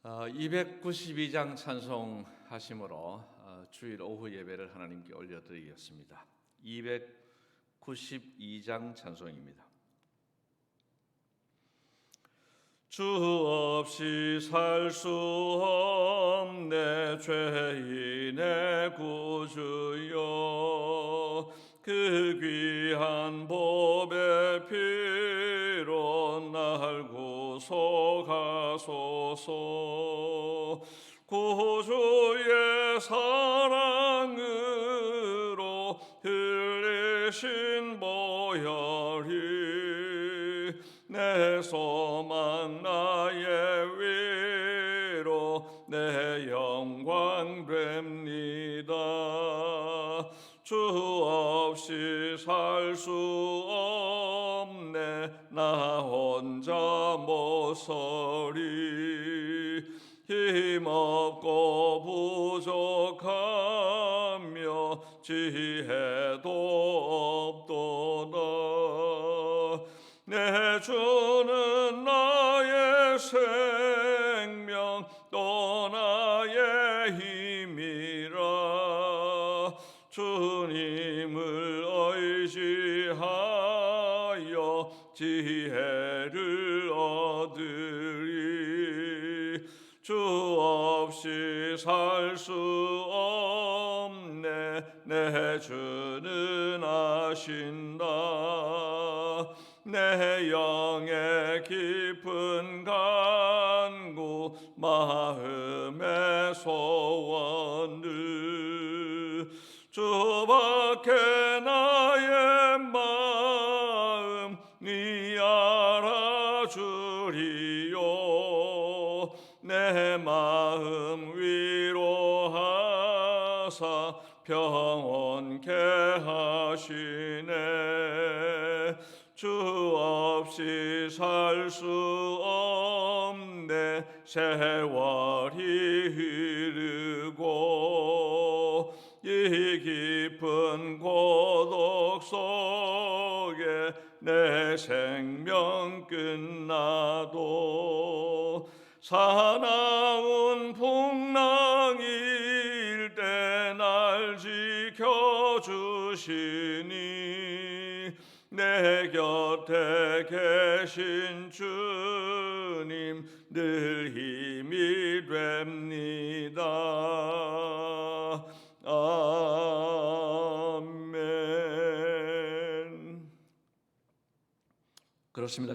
292장 찬송하심으로 주일 오후 예배를 하나님께 올려드리겠습니다. 292장 찬송입니다. 주 없이 살 수 없네 죄인의 구주여, 그 귀한 보배 피로 날 구속하소서. 구주의 사랑으로 흘리신 보혈이 내 소망 나의 위로 내 영광 됩니다. 주 없이 살 수 없네 나 혼자 못 서리. 힘없고 부족하며 지혜도 없도다. 내 주는 나의 생명 또 나의 힘이라. 주님을 의지하여 지혜를 얻으리. 주 없이 살 수 없네 내 주는 아신다. 내 영의 깊은 간구 마음의 소원을 주밖에 나의 마음 네 알아주리요. 내 마음 위로하사 평온케 하시네. 주 없이 살 수 없네 세월이 흐르고 이 깊은 고독 속에 내 생명 끝나도 사나운 풍랑일 때 날 지켜주시니 내 곁에 계신 주님 늘 힘이 됩니다. 아멘. 그렇습니다.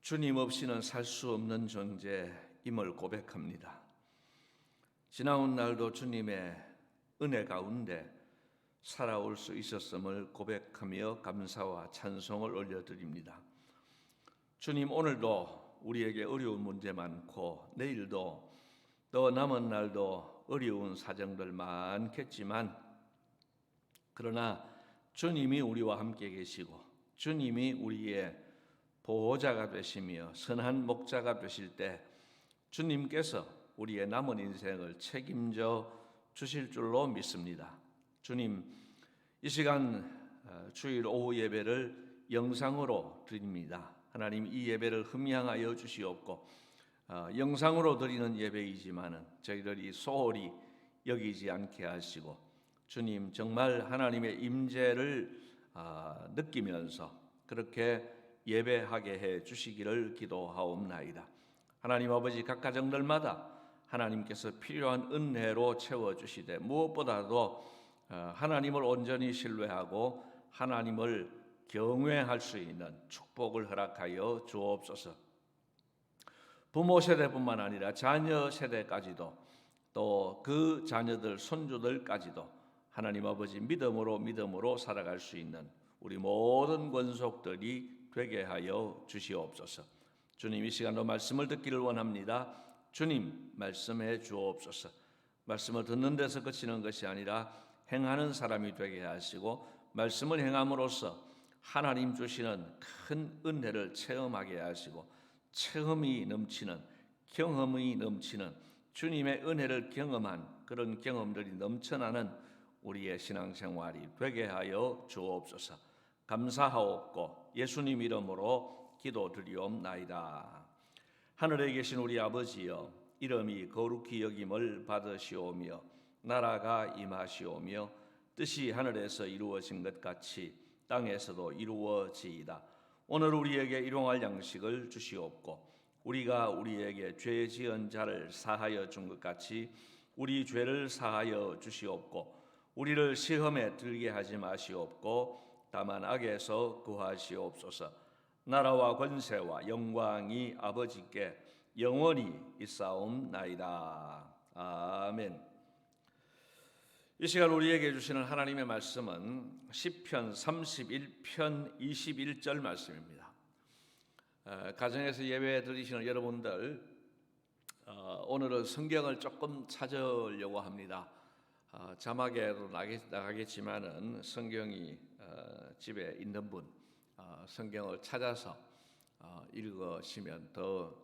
주님 없이는 살 수 없는 존재임을 고백합니다. 지나온 날도 주님의 은혜 가운데 살아올 수 있었음을 고백하며 감사와 찬송을 올려드립니다. 주님, 오늘도 우리에게 어려운 문제 많고 내일도 또 남은 날도 어려운 사정들 많겠지만, 그러나 주님이 우리와 함께 계시고 주님이 우리의 보호자가 되시며 선한 목자가 되실 때 주님께서 우리의 남은 인생을 책임져 주실 줄로 믿습니다. 주님, 이 시간 주일 오후 예배를 영상으로 드립니다. 하나님, 이 예배를 흠양하여 주시옵고 영상으로 드리는 예배이지만은 저희들이 소홀히 여기지 않게 하시고 주님 정말 하나님의 임재를 느끼면서 그렇게 예배하게 해 주시기를 기도하옵나이다. 하나님 아버지, 각 가정들마다 하나님께서 필요한 은혜로 채워주시되 무엇보다도 하나님을 온전히 신뢰하고 하나님을 경외할 수 있는 축복을 허락하여 주옵소서. 부모 세대뿐만 아니라 자녀 세대까지도 또 그 자녀들 손주들까지도 하나님 아버지 믿음으로 살아갈 수 있는 우리 모든 권속들이 되게 하여 주시옵소서. 주님, 이 시간도 말씀을 듣기를 원합니다. 주님, 말씀해 주옵소서. 말씀을 듣는 데서 그치는 것이 아니라 행하는 사람이 되게 하시고 말씀을 행함으로써 하나님 주시는 큰 은혜를 체험하게 하시고 체험이 넘치는, 경험이 넘치는 주님의 은혜를 경험한 그런 경험들이 넘쳐나는 우리의 신앙생활이 되게 하여 주옵소서. 감사하옵고 예수님 이름으로 기도드리옵나이다. 하늘에 계신 우리 아버지여, 이름이 거룩히 여김을 받으시오며 나라가 임하시오며 뜻이 하늘에서 이루어진 것 같이 땅에서도 이루어지이다. 오늘 우리에게 일용할 양식을 주시옵고 우리가 우리에게 죄 지은 자를 사하여 준 것 같이 우리 죄를 사하여 주시옵고 우리를 시험에 들게 하지 마시옵고 다만 악에서 구하시옵소서. 나라와 권세와 영광이 아버지께 영원히 있사옵나이다. 아멘. 이 시간 우리에게 주시는 하나님의 말씀은 시편 31편 21절 말씀입니다. 가정에서 예배 드리시는 여러분들, 오늘은 성경을 조금 찾으려고 합니다. 자막에도 나가겠지만은 성경이 집에 있는 분 성경을 찾아서 읽으시면 더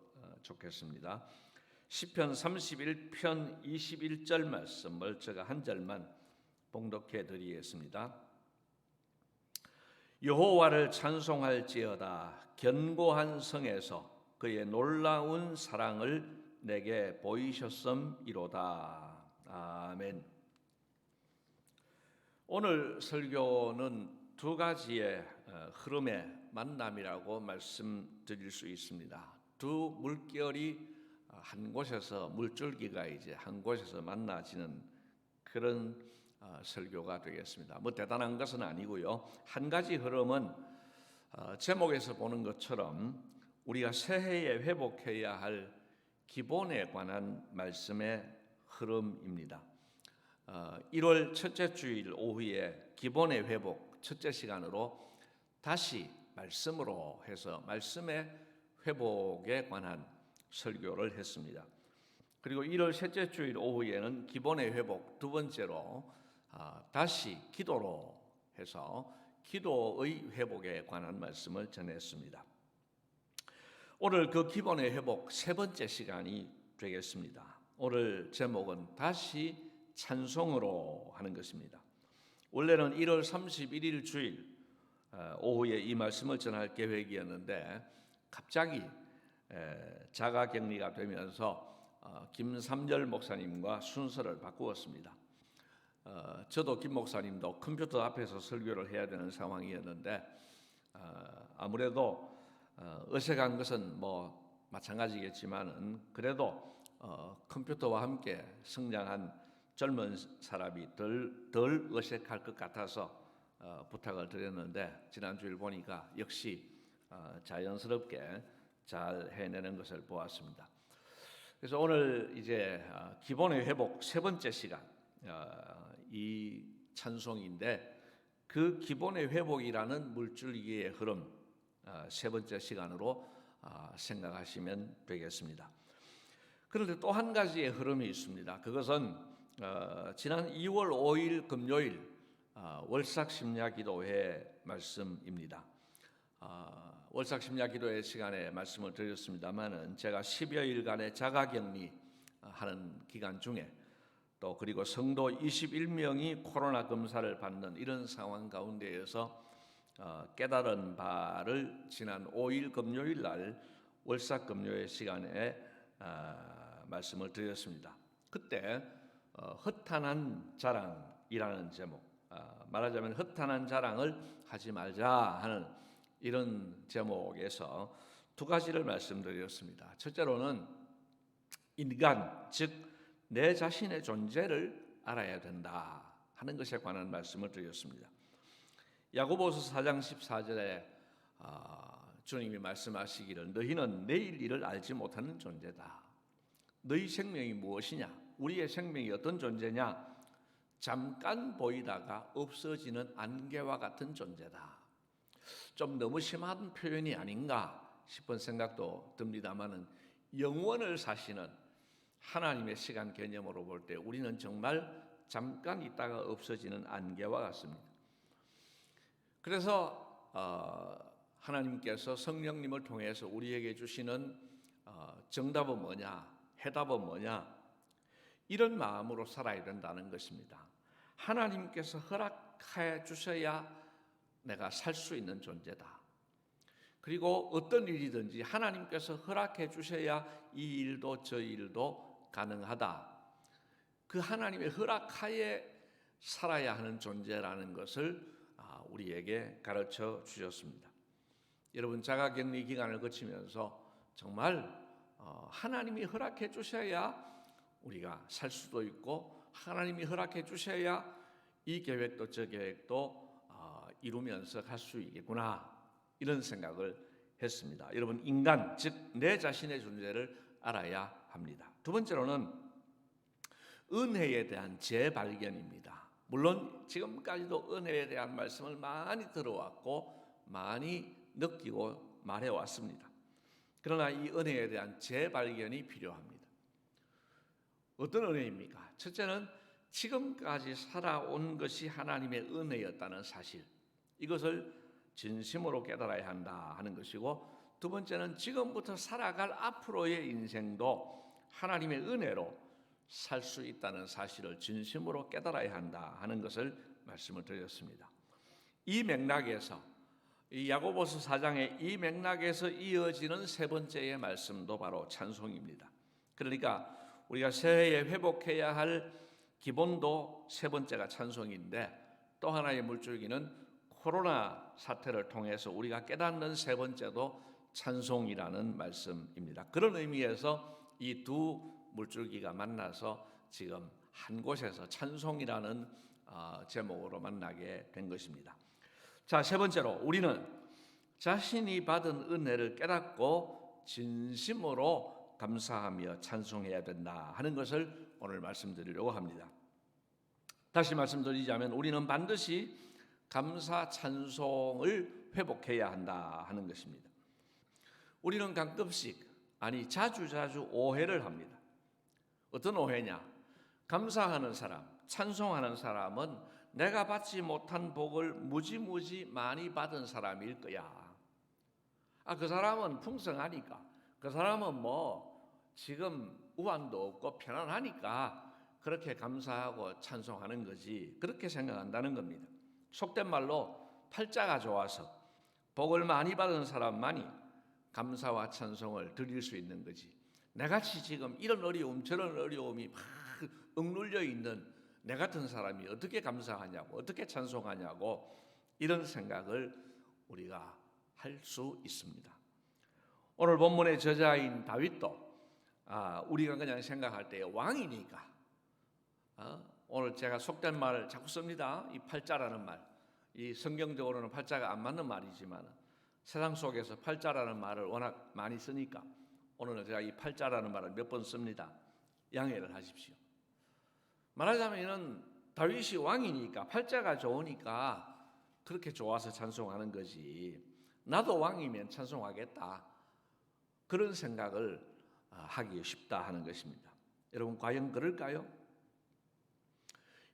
좋겠습니다. 시편 31편 21절 말씀을 제가 한 절만 봉독해 드리겠습니다. 여호와를 찬송할지어다. 견고한 성에서 그의 놀라운 사랑을 내게 보이셨음이로다. 아멘. 오늘 설교는 두 가지의 흐름의 만남이라고 말씀드릴 수 있습니다. 두 물결이 한 곳에서, 물줄기가 이제 한 곳에서 만나지는 그런 설교가 되겠습니다. 뭐 대단한 것은 아니고요. 한 가지 흐름은 제목에서 보는 것처럼 우리가 새해에 회복해야 할 기본에 관한 말씀의 흐름입니다. 1월 첫째 주일 오후에 기본의 회복 첫째 시간으로 다시 말씀으로 해서 말씀의 회복에 관한 설교를 했습니다. 그리고 1월 셋째 주일 오후에는 기본의 회복 두 번째로 다시 기도로 해서 기도의 회복에 관한 말씀을 전했습니다. 오늘 그 기본의 회복 세 번째 시간이 되겠습니다. 오늘 제목은 다시 찬송으로 하는 것입니다. 원래는 1월 31일 주일 오후에 이 말씀을 전할 계획이었는데 갑자기 자가격리가 되면서 김삼열 목사님과 순서를 바꾸었습니다. 저도 김 목사님도 컴퓨터 앞에서 설교를 해야 되는 상황이었는데 아무래도 어색한 것은 뭐 마찬가지겠지만은 그래도 컴퓨터와 함께 성장한 젊은 사람이 덜 어색할 것 같아서 부탁을 드렸는데 지난주일 보니까 역시 자연스럽게 잘 해내는 것을 보았습니다. 그래서 오늘 이제 기본의 회복 세 번째 시간 이 찬송인데 그 기본의 회복이라는 물줄기의 흐름 세 번째 시간으로 생각하시면 되겠습니다. 그런데 또 한 가지의 흐름이 있습니다. 그것은 지난 2월 5일 금요일 월삭심야기도회 말씀입니다. 월삭심야기도회 시간에 말씀을 드렸습니다만은 제가 10여일간의 자가격리 하는 기간 중에 또 그리고 성도 21명이 코로나 검사를 받는 이런 상황 가운데에서 깨달은 바를 지난 5일 금요일 날 월삭금요일 시간에 말씀을 드렸습니다. 그때 허탄한 자랑이라는 제목, 말하자면 허탄한 자랑을 하지 말자 하는 이런 제목에서 두 가지를 말씀드렸습니다. 첫째로는 인간, 즉 내 자신의 존재를 알아야 된다 하는 것에 관한 말씀을 드렸습니다. 야고보서 4장 14절에 주님이 말씀하시기를 너희는 내일 일을 알지 못하는 존재다. 너희 생명이 무엇이냐? 우리의 생명이 어떤 존재냐? 잠깐 보이다가 없어지는 안개와 같은 존재다. 좀 너무 심한 표현이 아닌가 싶은 생각도 듭니다만은 영원을 사시는 하나님의 시간 개념으로 볼 때 우리는 정말 잠깐 있다가 없어지는 안개와 같습니다. 그래서 하나님께서 성령님을 통해서 우리에게 주시는 정답은 뭐냐, 해답은 뭐냐, 이런 마음으로 살아야 된다는 것입니다. 하나님께서 허락해 주셔야 내가 살 수 있는 존재다. 그리고 어떤 일이든지 하나님께서 허락해 주셔야 이 일도 저 일도 가능하다. 그 하나님의 허락하에 살아야 하는 존재라는 것을 우리에게 가르쳐 주셨습니다. 여러분, 자가격리 기간을 거치면서 정말 하나님이 허락해 주셔야 우리가 살 수도 있고, 하나님이 허락해 주셔야 이 계획도 저 계획도 이루면서 갈 수 있겠구나, 이런 생각을 했습니다. 여러분, 인간, 즉 내 자신의 존재를 알아야 합니다. 두 번째로는 은혜에 대한 재발견입니다. 물론 지금까지도 은혜에 대한 말씀을 많이 들어왔고 많이 느끼고 말해왔습니다. 그러나 이 은혜에 대한 재발견이 필요합니다. 어떤 은혜입니까? 첫째는 지금까지 살아온 것이 하나님의 은혜였다는 사실, 이것을 진심으로 깨달아야 한다 하는 것이고, 두 번째는 지금부터 살아갈 앞으로의 인생도 하나님의 은혜로 살 수 있다는 사실을 진심으로 깨달아야 한다 하는 것을 말씀을 드렸습니다. 이 맥락에서, 이 야고보서 4장의 이 맥락에서 이어지는 세 번째의 말씀도 바로 찬송입니다. 그러니까 우리가 새해에 회복해야 할 기본도 세 번째가 찬송인데, 또 하나의 물줄기는 코로나 사태를 통해서 우리가 깨닫는 세 번째도 찬송이라는 말씀입니다. 그런 의미에서 이 두 물줄기가 만나서 지금 한 곳에서 찬송이라는 제목으로 만나게 된 것입니다. 자, 세 번째로 우리는 자신이 받은 은혜를 깨닫고 진심으로 감사하며 찬송해야 된다 하는 것을 오늘 말씀드리려고 합니다. 다시 말씀드리자면 우리는 반드시 감사 찬송을 회복해야 한다 하는 것입니다. 우리는 가끔씩, 아니 자주 오해를 합니다. 어떤 오해냐? 감사하는 사람, 찬송하는 사람은 내가 받지 못한 복을 무지무지 많이 받은 사람일 거야. 그 사람은 풍성하니까, 그 사람은 지금 우환도 없고 편안하니까 그렇게 감사하고 찬송하는 거지, 그렇게 생각한다는 겁니다. 속된 말로 팔자가 좋아서 복을 많이 받은 사람만이 감사와 찬송을 드릴 수 있는 거지, 내같이 지금 이런 어려움 저런 어려움이 막 억눌려 있는 내 같은 사람이 어떻게 감사하냐고, 어떻게 찬송하냐고, 이런 생각을 우리가 할 수 있습니다. 오늘 본문의 저자인 다윗도 우리가 그냥 생각할 때 왕이니까, 오늘 제가 속된 말을 자꾸 씁니다. 이 팔자라는 말, 이 성경적으로는 팔자가 안 맞는 말이지만 세상 속에서 팔자라는 말을 워낙 많이 쓰니까 오늘은 제가 이 팔자라는 말을 몇 번 씁니다. 양해를 하십시오. 말하자면 다윗이 왕이니까, 팔자가 좋으니까 그렇게 좋아서 찬송하는 거지, 나도 왕이면 찬송하겠다, 그런 생각을 하기 쉽다 하는 것입니다. 여러분, 과연 그럴까요?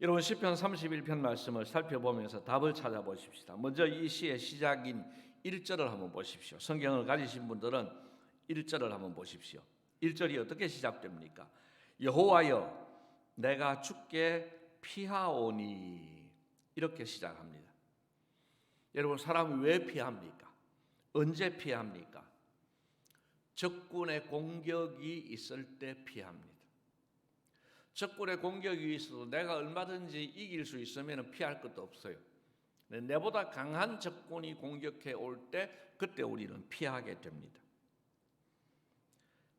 여러분, 시편 31편 말씀을 살펴보면서 답을 찾아보십시다. 먼저 이 시의 시작인 1절을 한번 보십시오. 성경을 가지신 분들은 1절을 한번 보십시오. 1절이 어떻게 시작됩니까? 여호와여, 내가 주께 피하오니, 이렇게 시작합니다. 여러분, 사람이 왜 피합니까? 언제 피합니까? 적군의 공격이 있을 때 피합니다. 적군의 공격이 있어도 내가 얼마든지 이길 수 있으면 피할 것도 없어요. 내보다 강한 적군이 공격해 올 때, 그때 우리는 피하게 됩니다.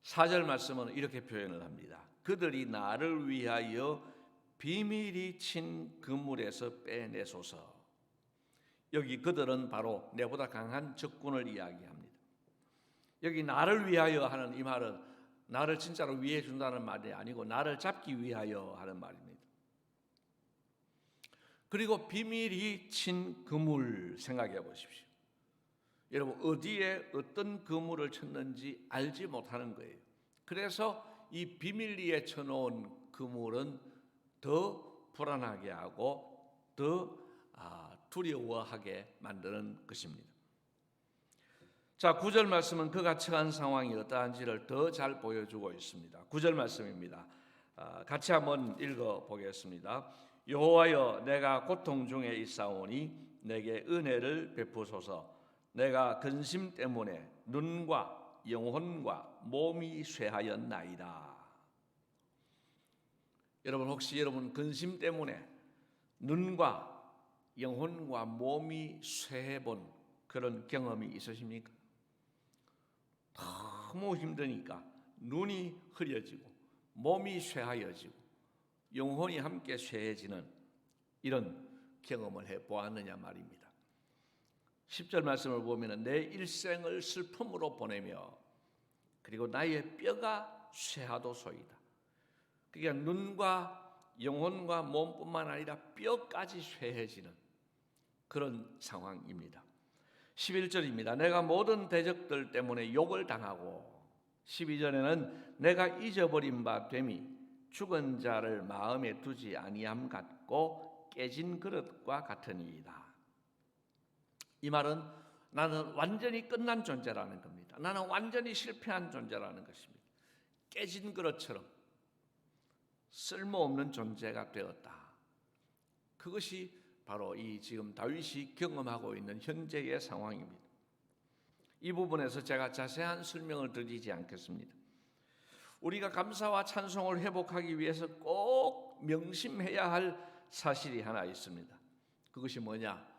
4절 말씀은 이렇게 표현을 합니다. 그들이 나를 위하여 비밀히 친 그물에서 빼내소서. 여기 그들은 바로 내보다 강한 적군을 이야기합니다. 여기 나를 위하여 하는 이 말은 나를 진짜로 위해 준다는 말이 아니고 나를 잡기 위하여 하는 말입니다. 그리고 비밀히 친 그물, 생각해 보십시오. 여러분, 어디에 어떤 그물을 쳤는지 알지 못하는 거예요. 그래서 이 비밀리에 쳐놓은 그물은 더 불안하게 하고 더 두려워하게 만드는 것입니다. 자, 9절 말씀은 그가 처한 상황이 어떠한지를 더 잘 보여주고 있습니다. 9절 말씀입니다. 같이 한번 읽어보겠습니다. 여호와여, 내가 고통 중에 있사오니 내게 은혜를 베푸소서. 내가 근심 때문에 눈과 영혼과 몸이 쇠하였나이다. 여러분, 혹시 여러분 근심 때문에 눈과 영혼과 몸이 쇠해본 그런 경험이 있으십니까? 너무 힘드니까 눈이 흐려지고 몸이 쇠하여지고 영혼이 함께 쇠해지는 이런 경험을 해보았느냐 말입니다. 10절 말씀을 보면 내 일생을 슬픔으로 보내며 그리고 나의 뼈가 쇠하도소이다. 그러니까 눈과 영혼과 몸뿐만 아니라 뼈까지 쇠해지는 그런 상황입니다. 11절입니다. 내가 모든 대적들 때문에 욕을 당하고 12절에는 내가 잊어버린 바 됨이 죽은 자를 마음에 두지 아니함 같고 깨진 그릇과 같으니이다. 이 말은 나는 완전히 끝난 존재라는 겁니다. 나는 완전히 실패한 존재라는 것입니다. 깨진 그릇처럼 쓸모없는 존재가 되었다. 그것이 바로 이 지금 다윗이 경험하고 있는 현재의 상황입니다. 이 부분에서 제가 자세한 설명을 드리지 않겠습니다. 우리가 감사와 찬송을 회복하기 위해서 꼭 명심해야 할 사실이 하나 있습니다. 그것이 뭐냐?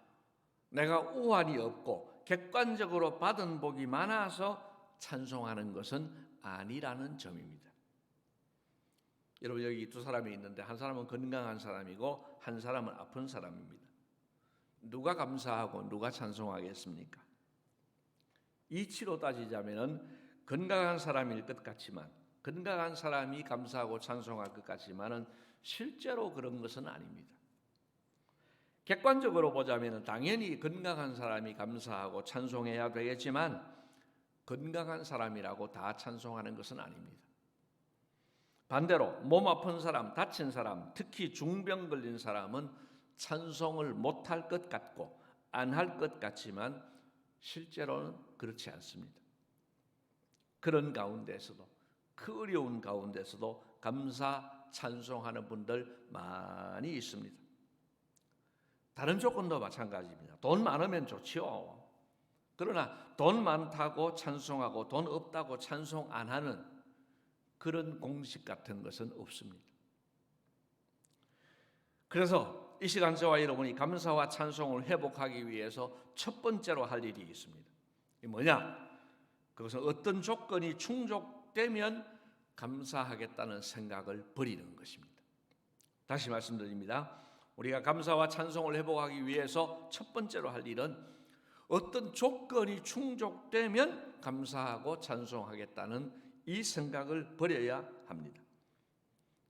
내가 우환이 없고 객관적으로 받은 복이 많아서 찬송하는 것은 아니라는 점입니다. 여러분, 여기 두 사람이 있는데 한 사람은 건강한 사람이고 한 사람은 아픈 사람입니다. 누가 감사하고 누가 찬송하겠습니까? 이치로 따지자면 건강한 사람일 것 같지만, 건강한 사람이 감사하고 찬송할 것 같지만은 실제로 그런 것은 아닙니다. 객관적으로 보자면 당연히 건강한 사람이 감사하고 찬송해야 되겠지만 건강한 사람이라고 다 찬송하는 것은 아닙니다. 반대로 몸 아픈 사람, 다친 사람, 특히 중병 걸린 사람은 찬송을 못할 것 같고 안 할 것 같지만 실제로는 그렇지 않습니다. 그런 가운데서도, 그 어려운 가운데서도 감사, 찬송하는 분들 많이 있습니다. 다른 조건도 마찬가지입니다. 돈 많으면 좋지요. 그러나 돈 많다고 찬송하고 돈 없다고 찬송 안 하는 그런 공식 같은 것은 없습니다. 그래서 이 시간 저와 여러분이 감사와 찬송을 회복하기 위해서 첫 번째로 할 일이 있습니다. 이게 뭐냐? 그것은 어떤 조건이 충족되면 감사하겠다는 생각을 버리는 것입니다. 다시 말씀드립니다. 우리가 감사와 찬송을 회복하기 위해서 첫 번째로 할 일은 어떤 조건이 충족되면 감사하고 찬송하겠다는 이 생각을 버려야 합니다.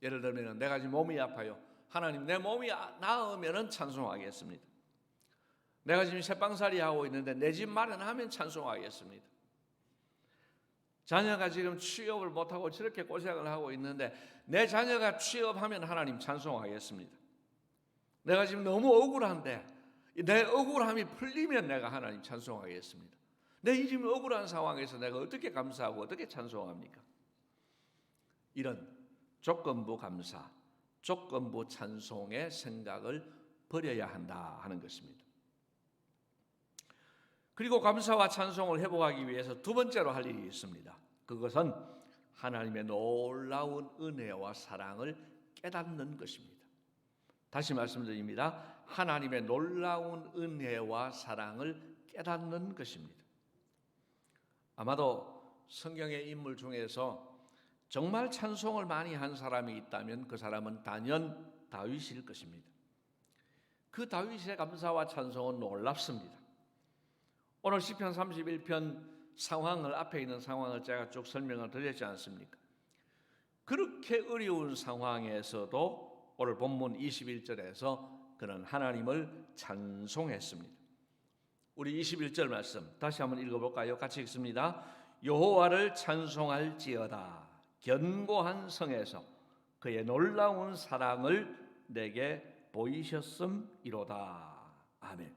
예를 들면 내가 지금 몸이 아파요. 하나님, 내 몸이 나으면 찬송하겠습니다. 내가 지금 새빵살이 하고 있는데 내 집 마련하면 찬송하겠습니다. 자녀가 지금 취업을 못하고 저렇게 고생을 하고 있는데 내 자녀가 취업하면 하나님 찬송하겠습니다. 내가 지금 너무 억울한데 내 억울함이 풀리면 내가 하나님 찬송하겠습니다. 내 지금 억울한 상황에서 내가 어떻게 감사하고 어떻게 찬송합니까? 이런 조건부 감사, 조건부 찬송의 생각을 버려야 한다 하는 것입니다. 그리고 감사와 찬송을 회복하기 위해서 두 번째로 할 일이 있습니다. 그것은 하나님의 놀라운 은혜와 사랑을 깨닫는 것입니다. 다시 말씀드립니다. 하나님의 놀라운 은혜와 사랑을 깨닫는 것입니다. 아마도 성경의 인물 중에서 정말 찬송을 많이 한 사람이 있다면 그 사람은 단연 다윗일 것입니다. 그 다윗의 감사와 찬송은 놀랍습니다. 오늘 시편 31편 상황을, 앞에 있는 상황을 제가 쭉 설명을 드렸지 않습니까? 그렇게 어려운 상황에서도 오늘 본문 21절에서 그는 하나님을 찬송했습니다. 우리 21절 말씀 다시 한번 읽어볼까요? 같이 읽습니다. 여호와를 찬송할지어다. 견고한 성에서 그의 놀라운 사랑을 내게 보이셨음이로다. 아멘.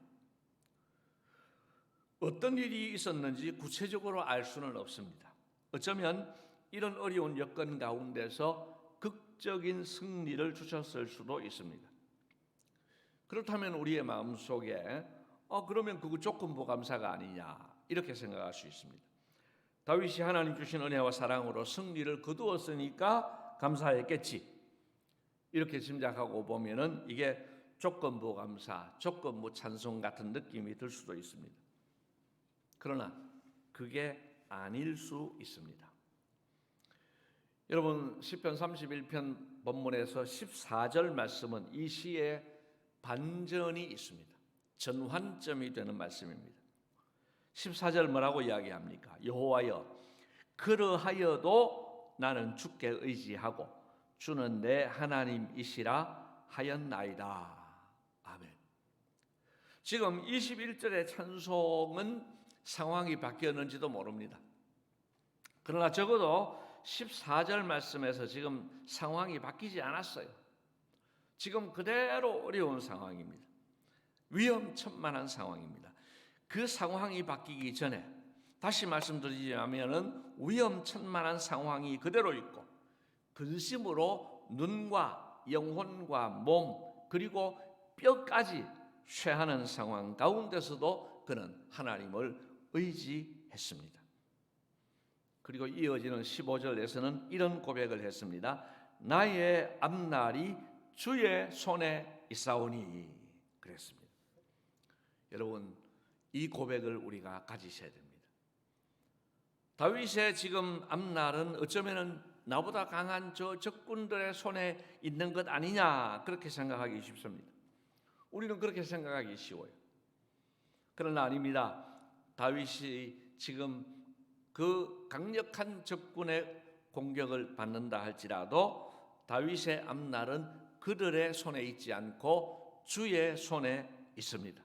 어떤 일이 있었는지 구체적으로 알 수는 없습니다. 어쩌면 이런 어려운 여건 가운데서 극적인 승리를 주셨을 수도 있습니다. 그렇다면 우리의 마음속에 그러면 그거 조건부 감사가 아니냐 이렇게 생각할 수 있습니다. 다윗이 하나님 주신 은혜와 사랑으로 승리를 거두었으니까 감사했겠지 이렇게 짐작하고 보면은 이게 조건부 감사, 조건부 찬송 같은 느낌이 들 수도 있습니다. 그러나 그게 아닐 수 있습니다. 여러분 시편 31편 본문에서 14절 말씀은 이 시에 반전이 있습니다. 전환점이 되는 말씀입니다. 14절 뭐라고 이야기합니까? 여호와여 그러하여도 나는 주께 의지하고 주는 내 하나님이시라 하였나이다. 아멘. 지금 21절의 찬송은 상황이 바뀌었는지도 모릅니다. 그러나 적어도 14절 말씀에서 지금 상황이 바뀌지 않았어요. 지금 그대로 어려운 상황입니다. 위험천만한 상황입니다. 그 상황이 바뀌기 전에 다시 말씀드리자면은 위험천만한 상황이 그대로 있고 근심으로 눈과 영혼과 몸 그리고 뼈까지 쇠하는 상황 가운데서도 그는 하나님을 의지했습니다. 그리고 이어지는 15절에서는 이런 고백을 했습니다. 나의 앞날이 주의 손에 있사오니 그랬습니다. 여러분 이 고백을 우리가 가지셔야 됩니다. 다윗의 지금 앞날은 어쩌면 나보다 강한 저 적군들의 손에 있는 것 아니냐 그렇게 생각하기 쉽습니다. 우리는 그렇게 생각하기 쉬워요. 그러나 아닙니다. 다윗이 지금 그 강력한 적군의 공격을 받는다 할지라도 다윗의 앞날은 그들의 손에 있지 않고 주의 손에 있습니다.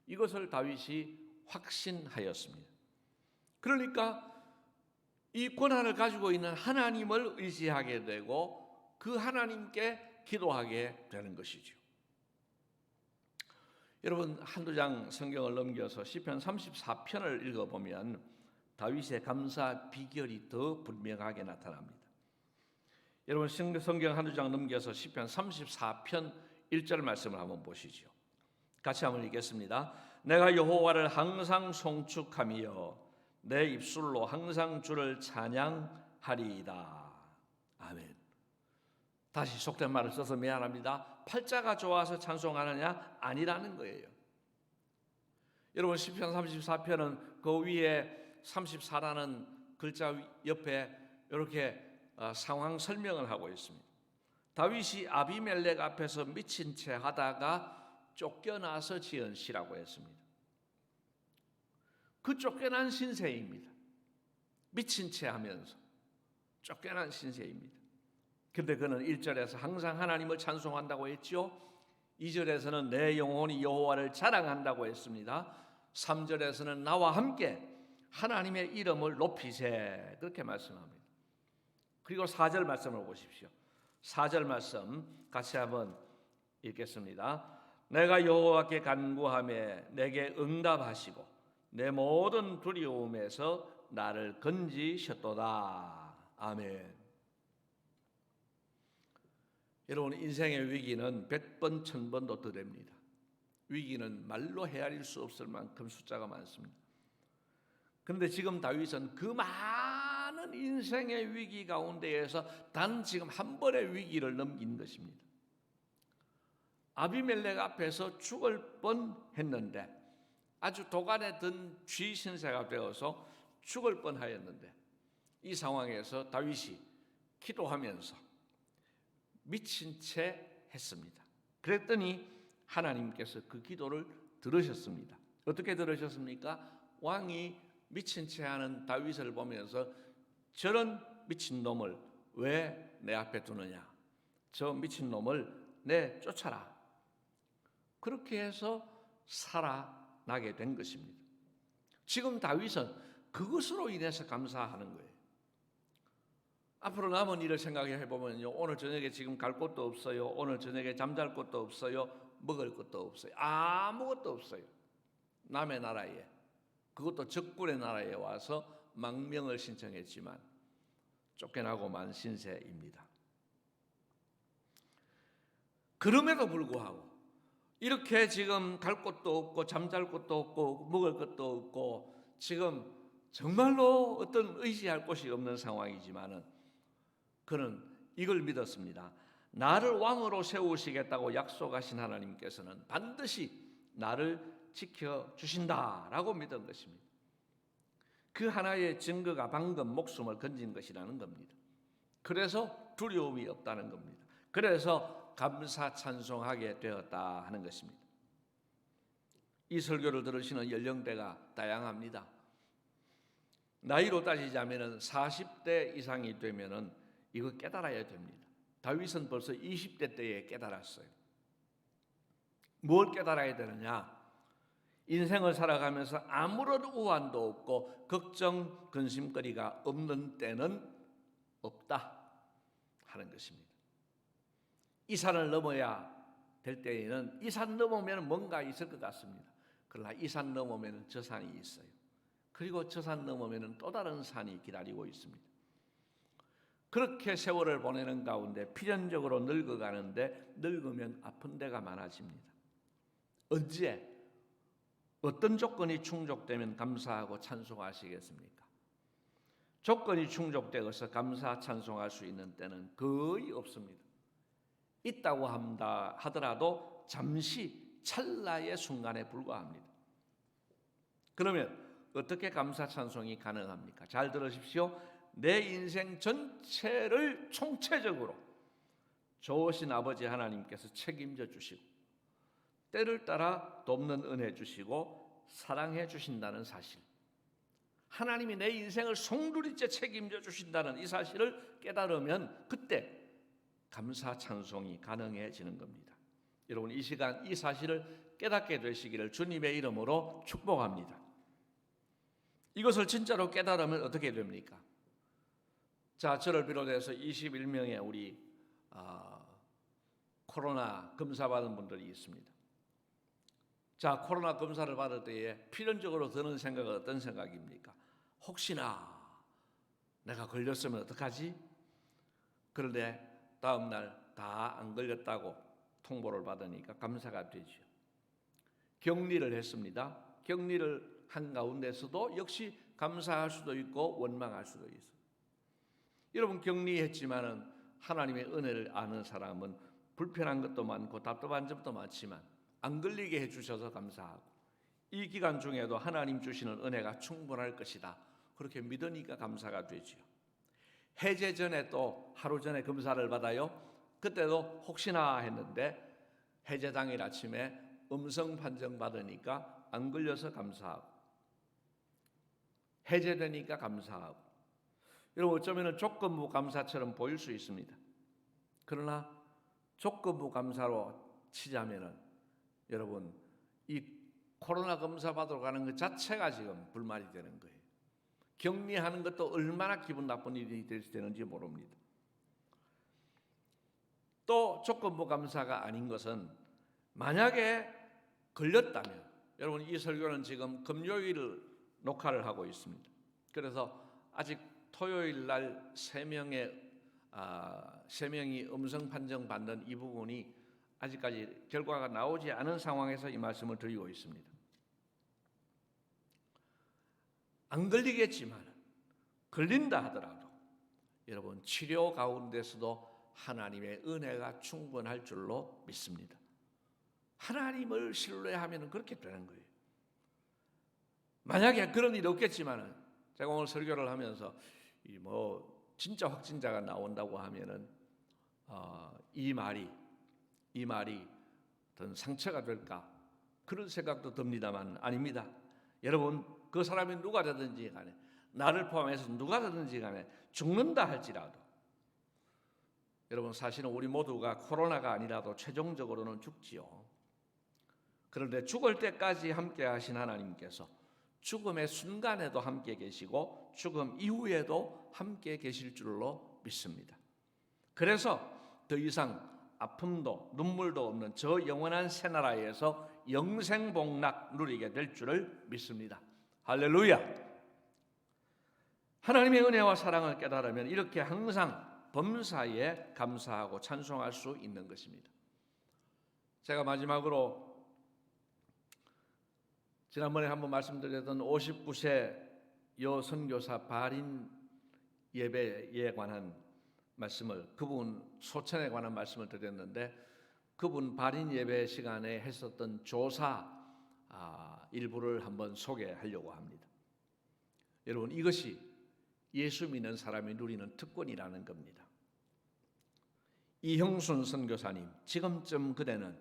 이것을 다윗이 확신하였습니다. 그러니까 이 권한을 가지고 있는 하나님을 의지하게 되고 그 하나님께 기도하게 되는 것이죠. 여러분 한두 장 성경을 넘겨서 시편 34편을 읽어보면 다윗의 감사 비결이 더 분명하게 나타납니다. 여러분 성경 한두 장 넘겨서 시편 34편 1절 말씀을 한번 보시죠. 같이 한번 읽겠습니다. 내가 여호와를 항상 송축하며 내 입술로 항상 주를 찬양하리이다. 아멘. 다시 속된 말을 써서 미안합니다. 팔자가 좋아서 찬송하느냐? 아니라는 거예요. 여러분 시편 34편은 그 위에 34라는 글자 옆에 이렇게 상황 설명을 하고 있습니다. 다윗이 아비멜렉 앞에서 미친 채 하다가 쫓겨나서 지은 시라고 했습니다. 그 쫓겨난 신세입니다. 미친 채 하면서 쫓겨난 신세입니다. 근데 그는 1절에서 항상 하나님을 찬송한다고 했죠. 2절에서는 내 영혼이 여호와를 자랑한다고 했습니다. 3절에서는 나와 함께 하나님의 이름을 높이세 그렇게 말씀합니다. 그리고 4절 말씀을 보십시오. 4절 말씀 같이 한번 읽겠습니다. 내가 여호와께 간구하며 내게 응답하시고 내 모든 두려움에서 나를 건지셨도다. 아멘. 여러분 인생의 위기는 100번 1000번도 더 됩니다. 위기는 말로 헤아릴 수 없을 만큼 숫자가 많습니다. 그런데 지금 다윗은 그 많은 인생의 위기 가운데에서 단 지금 한 번의 위기를 넘긴 것입니다. 아비멜렉 앞에서 죽을 뻔했는데 아주 도간에 든 쥐 신세가 되어서 죽을 뻔하였는데 이 상황에서 다윗이 기도하면서 미친 채 했습니다. 그랬더니 하나님께서 그 기도를 들으셨습니다. 어떻게 들으셨습니까? 왕이 미친 채 하는 다윗을 보면서 저런 미친 놈을 왜 내 앞에 두느냐? 저 미친 놈을 내쫓아라. 그렇게 해서 살아나게 된 것입니다. 지금 다윗은 그것으로 인해서 감사하는 거예요. 앞으로 남은 일을 생각해 보면요, 오늘 저녁에 지금 갈 곳도 없어요. 오늘 저녁에 잠잘 곳도 없어요. 먹을 것도 없어요. 아무것도 없어요. 남의 나라에, 그것도 적군의 나라에 와서 망명을 신청했지만 쫓겨나고 만 신세입니다. 그럼에도 불구하고 이렇게 지금 갈 곳도 없고 잠잘 곳도 없고 먹을 것도 없고 지금 정말로 어떤 의지할 곳이 없는 상황이지만은 그는 이걸 믿었습니다. 나를 왕으로 세우시겠다고 약속하신 하나님께서는 반드시 나를 지켜주신다라고 믿은 것입니다. 그 하나의 증거가 방금 목숨을 건진 것이라는 겁니다. 그래서 두려움이 없다는 겁니다. 그래서 감사 찬송하게 되었다 하는 것입니다. 이 설교를 들으시는 연령대가 다양합니다. 나이로 따지자면 40대 이상이 되면은 이거 깨달아야 됩니다. 다윗은 벌써 20대 때에 깨달았어요. 뭘 깨달아야 되느냐? 인생을 살아가면서 아무런 우환도 없고 걱정, 근심거리가 없는 때는 없다 하는 것입니다. 이 산을 넘어야 될 때에는 이 산 넘으면 뭔가 있을 것 같습니다. 그러나 이 산 넘으면 저 산이 있어요. 그리고 저 산 넘으면 또 다른 산이 기다리고 있습니다. 그렇게 세월을 보내는 가운데 필연적으로 늙어가는데 늙으면 아픈 데가 많아집니다. 언제 어떤 조건이 충족되면 감사하고 찬송하시겠습니까? 조건이 충족되어서 감사 찬송할 수 있는 때는 거의 없습니다. 있다고 한다 하더라도 잠시 찰나의 순간에 불과합니다. 그러면 어떻게 감사 찬송이 가능합니까? 잘 들으십시오. 내 인생 전체를 총체적으로 좋으신 아버지 하나님께서 책임져 주시고 때를 따라 돕는 은혜 주시고 사랑해 주신다는 사실, 하나님이 내 인생을 송두리째 책임져 주신다는 이 사실을 깨달으면 그때 감사 찬송이 가능해지는 겁니다. 여러분, 이 시간 이 사실을 깨닫게 되시기를 주님의 이름으로 축복합니다. 이것을 진짜로 깨달으면 어떻게 됩니까? 자, 저를 비롯해서 21명의 우리 코로나 검사 받은 분들이 있습니다. 자, 코로나 검사를 받을 때에 필연적으로 드는 생각은 어떤 생각입니까? 혹시나 내가 걸렸으면 어떡하지? 그런데 다음 날 다 안 걸렸다고 통보를 받으니까 감사가 되죠. 격리를 했습니다. 격리를 한 가운데서도 역시 감사할 수도 있고 원망할 수도 있어요. 여러분, 격리했지만은 하나님의 은혜를 아는 사람은 불편한 것도 많고 답답한 점도 많지만 안 걸리게 해주셔서 감사하고 이 기간 중에도 하나님 주시는 은혜가 충분할 것이다, 그렇게 믿으니까 감사가 되죠. 해제 전에 또 하루 전에 검사를 받아요. 그때도 혹시나 했는데 해제 당일 아침에 음성 판정 받으니까 안 걸려서 감사하고 해제되니까 감사하고. 여러분, 어쩌면 조건부 감사처럼 보일 수 있습니다. 그러나 조건부 감사로 치자면은 여러분, 이 코로나 검사 받으러 가는 것 자체가 지금 불만이 되는 거예요. 격리하는 것도 얼마나 기분 나쁜 일이 되는지 모릅니다. 또 조건부 감사가 아닌 것은 만약에 걸렸다면, 여러분, 이 설교는 지금 금요일 녹화를 하고 있습니다. 그래서 아직 토요일 날 3명이 음성 판정 받는 이 부분이 아직까지 결과가 나오지 않은 상황에서 이 말씀을 드리고 있습니다. 안 걸리겠지만 걸린다 하더라도 여러분, 치료 가운데서도 하나님의 은혜가 충분할 줄로 믿습니다. 하나님을 신뢰하면 그렇게 되는 거예요. 만약에 그런 일이 없겠지만은, 제가 오늘 설교를 하면서 진짜 확진자가 나온다고 하면은 이 말이 어떤 상처가 될까, 그런 생각도 듭니다만 아닙니다. 여러분, 그 사람이 누가 되든지 간에, 나를 포함해서 누가 되든지 간에 죽는다 할지라도, 여러분, 사실은 우리 모두가 코로나가 아니라도 최종적으로는 죽지요. 그런데 죽을 때까지 함께 하신 하나님께서 죽음의 순간에도 함께 계시고 죽음 이후에도 함께 계실 줄로 믿습니다. 그래서 더 이상 아픔도 눈물도 없는 저 영원한 새나라에서 영생복락 누리게 될 줄을 믿습니다. 할렐루야! 하나님의 은혜와 사랑을 깨달으면 이렇게 항상 범사에 감사하고 찬송할 수 있는 것입니다. 제가 마지막으로 지난번에 한번 말씀드렸던 59세 여선교사 발인 예배에 관한 말씀을, 그분 소천에 관한 말씀을 드렸는데, 그분 발인 예배 시간에 했었던 조사 일부를 한번 소개하려고 합니다. 여러분, 이것이 예수 믿는 사람이 누리는 특권이라는 겁니다. 이형순 선교사님, 지금쯤 그대는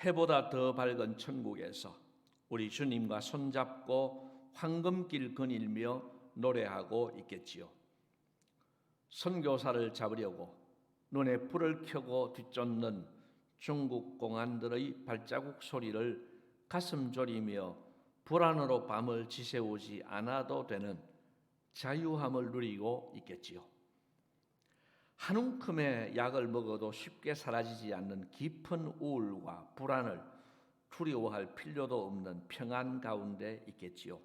해보다 더 밝은 천국에서 우리 주님과 손잡고 황금길 거닐며 노래하고 있겠지요. 선교사를 잡으려고 눈에 불을 켜고 뒤쫓는 중국 공안들의 발자국 소리를 가슴 졸이며 불안으로 밤을 지새우지 않아도 되는 자유함을 누리고 있겠지요. 한 움큼의 약을 먹어도 쉽게 사라지지 않는 깊은 우울과 불안을 두려워할 필요도 없는 평안 가운데 있겠지요.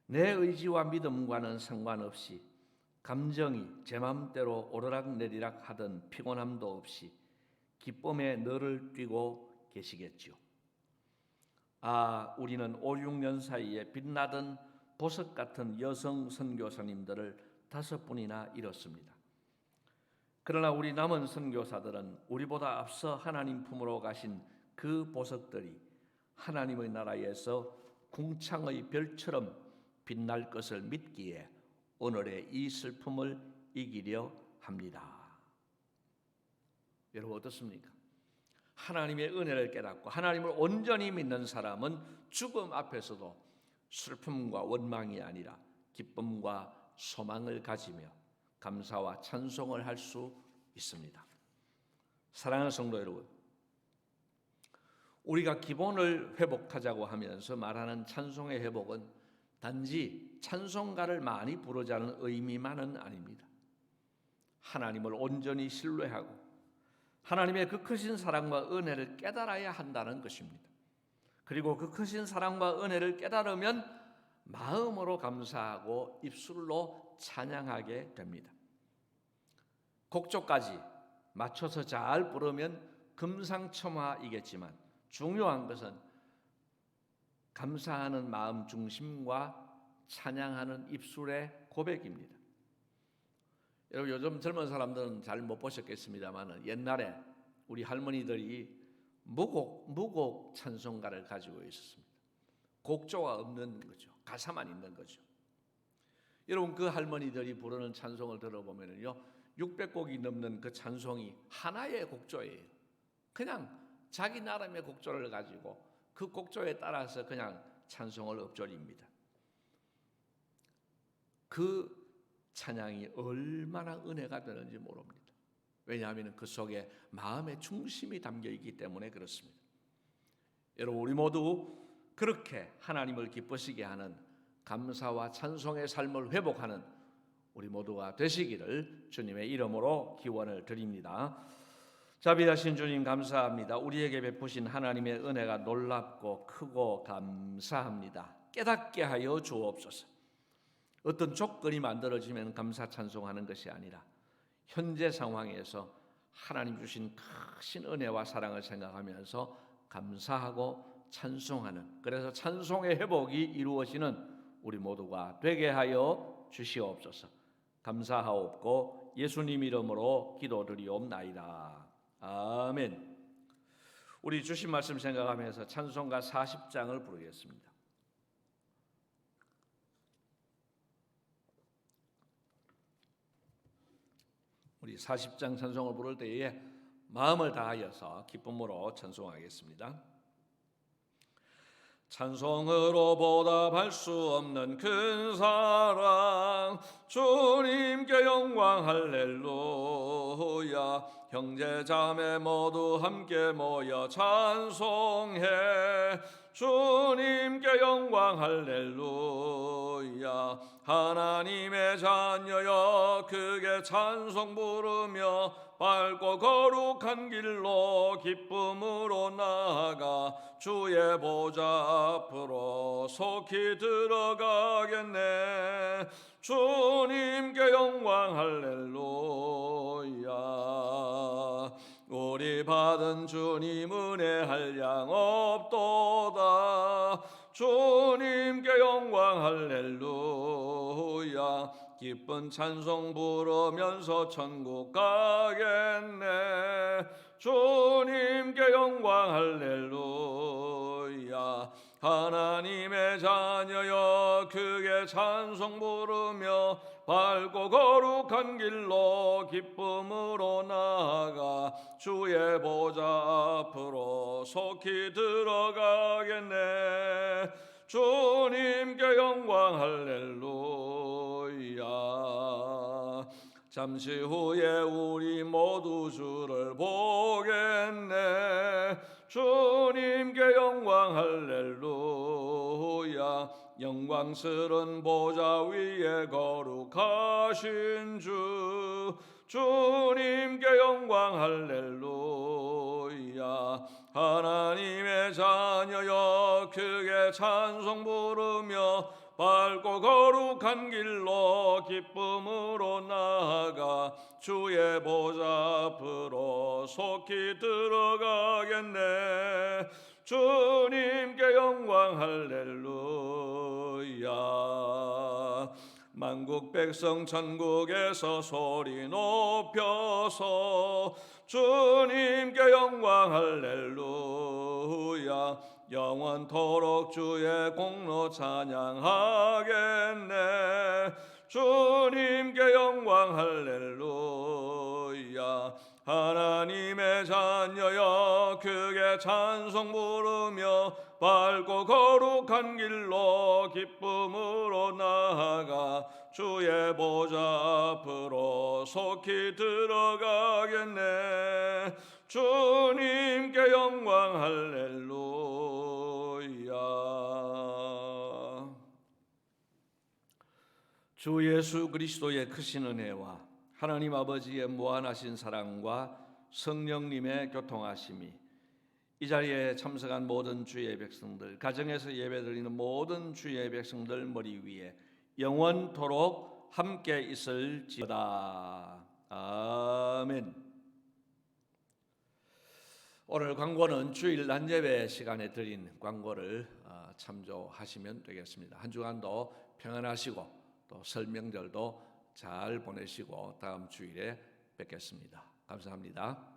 내 의지와 믿음과는 상관없이 감정이 제 마음대로 오르락내리락 하던 피곤함도 없이 기쁨의 너를 뛰고 계시겠지요. 우리는 5, 6년 사이에 빛나던 보석 같은 여성 선교사님들을 5분이나 잃었습니다. 그러나 우리 남은 선교사들은 우리보다 앞서 하나님 품으로 가신 그 보석들이 하나님의 나라에서 궁창의 별처럼 빛날 것을 믿기에 오늘의 이 슬픔을 이기려 합니다. 여러분, 어떻습니까? 하나님의 은혜를 깨닫고 하나님을 온전히 믿는 사람은 죽음 앞에서도 슬픔과 원망이 아니라 기쁨과 소망을 가지며 감사와 찬송을 할 수 있습니다. 사랑하는 성도 여러분, 우리가 기본을 회복하자고 하면서 말하는 찬송의 회복은 단지 찬송가를 많이 부르자는 의미만은 아닙니다. 하나님을 온전히 신뢰하고 하나님의 그 크신 사랑과 은혜를 깨달아야 한다는 것입니다. 그리고 그 크신 사랑과 은혜를 깨달으면 마음으로 감사하고 입술로 찬양하게 됩니다. 곡조까지 맞춰서 잘 부르면 금상첨화이겠지만 중요한 것은 감사하는 마음 중심과 찬양하는 입술의 고백입니다. 여러분, 요즘 젊은 사람들은 잘 못 보셨겠습니다만 옛날에 우리 할머니들이 무곡 찬송가를 가지고 있었습니다. 곡조가 없는 거죠. 가사만 있는 거죠. 여러분, 그 할머니들이 부르는 찬송을 들어보면요, 600곡이 넘는 그 찬송이 하나의 곡조예요. 그냥 자기 나름의 곡조를 가지고 그 곡조에 따라서 그냥 찬송을 읊조립니다. 그 찬양이 얼마나 은혜가 되는지 모릅니다. 왜냐하면 그 속에 마음의 중심이 담겨 있기 때문에 그렇습니다. 여러분, 우리 모두 그렇게 하나님을 기쁘시게 하는 감사와 찬송의 삶을 회복하는 우리 모두가 되시기를 주님의 이름으로 기원을 드립니다. 자비하신 주님, 감사합니다. 우리에게 베푸신 하나님의 은혜가 놀랍고 크고 감사합니다. 깨닫게 하여 주옵소서. 어떤 조건이 만들어지면 감사 찬송하는 것이 아니라 현재 상황에서 하나님 주신 크신 은혜와 사랑을 생각하면서 감사하고 찬송하는, 그래서 찬송의 회복이 이루어지는 우리 모두가 되게 하여 주시옵소서. 감사하옵고 예수님 이름으로 기도드리옵나이다. 아멘. 우리 주신 말씀 생각하면서 찬송가 40장을 부르겠습니다. 우리 40장 찬송을 부를 때에 마음을 다하여서 기쁨으로 찬송하겠습니다. 찬송으로 보답할 수 없는 큰 사랑, 주님께 영광 할렐루야. 형제 자매 모두 함께 모여 찬송해, 주님께 영광 할렐루야. 하나님의 자녀여 크게 찬송 부르며 밝고 거룩한 길로 기쁨으로 나아가 주의 보좌 앞으로 속히 들어가겠네. 주님께 영광 할렐루야. 우리 받은 주님 은혜 한량 없도다. 주님께 영광 할렐루야. 기쁜 찬송 부르면서 천국 가겠네. 주님께 영광 할렐루야. 하나님의 자녀여 크게 찬송 부르며 밝고 거룩한 길로 기쁨으로 나아가 주의 보좌 앞으로 속히 들어가겠네. 주님께 영광 할렐루야. 잠시 후에 우리 모두 주를 보겠네. 주님께 영광 할렐루야. 영광스런 보좌 위에 거룩하신 주, 주님께 영광 할렐루야. 하나님의 자녀여 크게 찬송 부르며 밝고 거룩한 길로 기쁨으로 나아가 주의 보좌 앞으로 속히 들어가겠네. 주님께 영광 할렐루야. 만국 백성 천국에서 소리 높여서 주님께 영광 할렐루야. 영원토록 주의 공로 찬양하겠네. 주님께 영광 할렐루야. 하나님의 자녀여 크게 찬송 부르며 밝고 거룩한 길로 기쁨으로 나아가 주의 보좌 앞으로 속히 들어가겠네. 주님께 영광 할렐루야. 주 예수 그리스도의 크신 은혜와 하나님 아버지의 무한하신 사랑과 성령님의 교통하심이 이 자리에 참석한 모든 주의 백성들, 가정에서 예배드리는 모든 주의 백성들 머리 위에 영원토록 함께 있을지어다. 아멘. 오늘 광고는 주일 낮예배 시간에 드린 광고를 참조하시면 되겠습니다. 한 주간도 평안하시고 또 설 명절도 잘 보내시고 다음 주일에 뵙겠습니다. 감사합니다.